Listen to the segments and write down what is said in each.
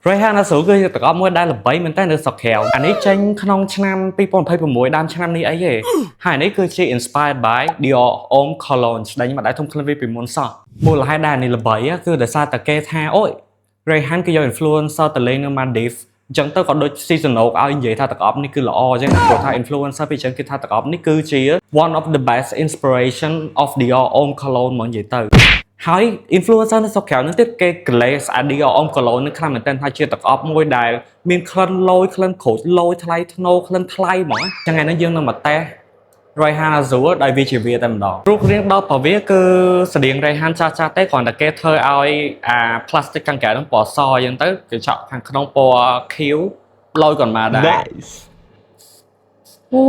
Rayhan អសូរគឺទាំងអស់មួយដែលល្បីមែនតើនៅស្រុកក្រៅអានេះចេញក្នុងឆ្នាំ2026ដើមឆ្នាំនេះអីទេហើយនេះគឺជា inspired by Dior Homme Cologne ស្ដេញមកដែរធំខ្លួនវាពីមុនសោះមូលហេតុដែលនេះល្បីគឺដោយសារតែគេថាអូយ Rayhan គេយក influencer ទៅលេងនៅ Maldives អញ្ចឹងទៅក៏ដូច seasonal ឲ្យនិយាយថាទាំងអស់នេះគឺល្អអញ្ចឹងព្រោះថា influencer ពីអញ្ចឹងគេថាទាំងអស់នេះគឺជា one of the best inspiration of Dior Homme Cologne មកនិយាយទៅហើយ influencer នៅស្រុកក្រៅនោះទៀតគេ glaze Dior Homme Cologne នឹងខ្លាំងមែនទែនថាជាទាំងអស់មួយដែលមានក្លិនលយក្លិនក្រូចលយថ្លៃថ្នូរក្លិនថ្លៃហ្មងចឹងថ្ងៃនេះយើងនឹងមកតេស្ត Rayhan Azur ដោយវាជាវាតែម្ដងរូបរាងដល់របស់វាគឺស្តៀង Rayhan ចាស់ៗទេគ្រាន់តែគេធ្វើឲ្យអា plastic ខាងក្រៅនឹងពណ៌សអញ្ចឹងទៅគេឆក់ខាងក្នុងពណ៌ខៀវលយគាត់មកដែរអូ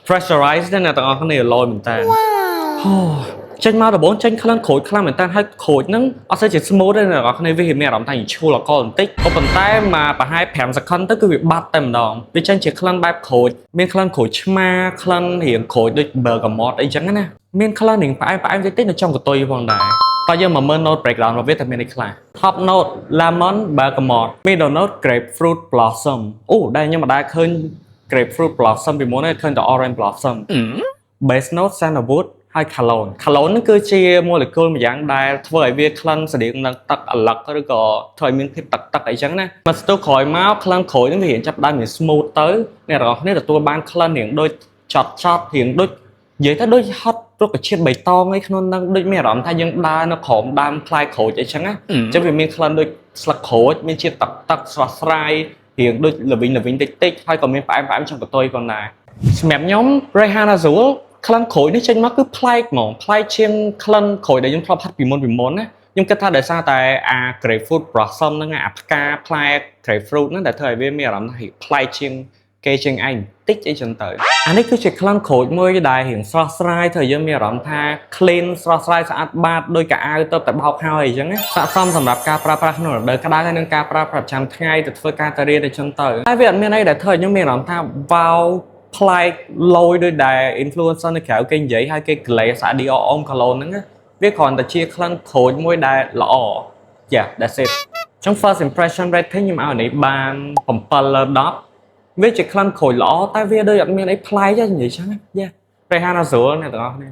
pressurize តែអ្នកទាំងអស់គ្នាលយមែនតើអូចេញមកដំបូងចេញក្លិនក្រូចខ្លាំងមែនតើហើយក្រូចហ្នឹងអត់សូវជា smooth ទេអ្នកទាំងអស់គ្នាវាមានអារម្មណ៍ថាឈ្ងុយអកលបន្តិចក៏ប៉ុន្តែមកប្រហែល5 second ទៅគឺវាបាត់តែម្ដងវាចេញជាក្លិនបែបក្រូចមានក្លិនក្រូចឆ្មាក្លិនរៀងក្រូចដូច bergamot អីចឹងណាមានក្លិនរៀងផ្អែមតិចៗនៅចំកតុយផងដែរតើយើងមកមើល note breakdown របស់វាតែមានអីខ្លះ top note lemon bergamot middle note grapefruit blossom អូដែលខ្ញុំមិនដែលឃើញ grapefruit blossom ពីមុនទេឃើញតែ orange blossom base note sandalwood ហើយ cologne ហ្នឹងគឺជា molecule មួយយ៉ាងដែលធ្វើឲ្យវាក្លិនស្តៀងនឹងទឹកអាឡឹកឬក៏ធ្វើឲ្យមានភាពទឹកអីចឹងណាមកស្ទុះក្រោយមកក្លិនក្រូចហ្នឹងវារៀងចាប់ដើមមាន smooth ទៅអ្នកទាំងអស់គ្នាទទួលបានក្លិនរៀងដូចចត់រៀងដូចនិយាយទៅដូចហត់រុក្ខជាតិបៃតងអីក្នុងហ្នឹងដូចមានអារម្មណ៍ថាយើងដើរនៅក្រោមដើមផ្លែក្រូចអីចឹងណាអញ្ចឹងវាមានក្លិនដូចស្លឹកក្រូចមានជាតិទឹកស្រស់ស្រាយរៀងដូចល្វីងតិចហើយក៏មានផ្អែមចំកតុយផងដែរសម្រាប់ខ្ញុំ Rayhan Azurក្លិនក្រូចនេះចេញមកគឺប្លែកហ្មងប្លែកជាងក្លិនក្រូចដែលខ្ញុំធ្លាប់ហាត់ពីមុនណាខ្ញុំគិតថាដោយសារតែអា grapefruit blossom ហ្នឹងអាផ្កាផ្លែ grapefruit ហ្នឹងដែលធ្វើឲ្យវាមានអារម្មណ៍ថាប្លែកជាងគេជាងឯងបន្តិចអីចឹងទៅអានេះគឺជាក្លិនក្រូចមួយដែលរៀងស្រស់ស្រាយធ្វើឲ្យយើងមានអារម្មណ៍ថា clean ស្រស់ស្រាយស្អាតបាតដូចកៅអៅទៅតែបោកហើយអញ្ចឹងស័ក្តិសមសម្រាប់ការប្រើប្រាស់ក្នុងរដូវក្តៅហើយនិងការប្រើប្រាស់ប្រចាំថ្ងៃទៅធ្វើការទៅរៀនអីចឹងទៅហើយវាអត់មានអីដែលធ្វើឲ្យខ្ញុំមានអារម្មណ៍ថាវ៉ាវប្លែកលយដូចដែល influencer នៅក្រៅគេនិយាយហើយគេ glaze Dior Homme Cologne ហ្នឹងវាគ្រាន់តែជាក្លិនក្រូចមួយដែលល្អ Yeah that's it ចុង first impression rating ខ្ញុំឲ្យនេះបាន7 លើ 10វាជាក្លិនក្រូចល្អតែវាដូចអត់មានអីប្លែកទេនិយាយចឹង Yeah Rayhan Azur អ្នកទាំងអស់គ្នា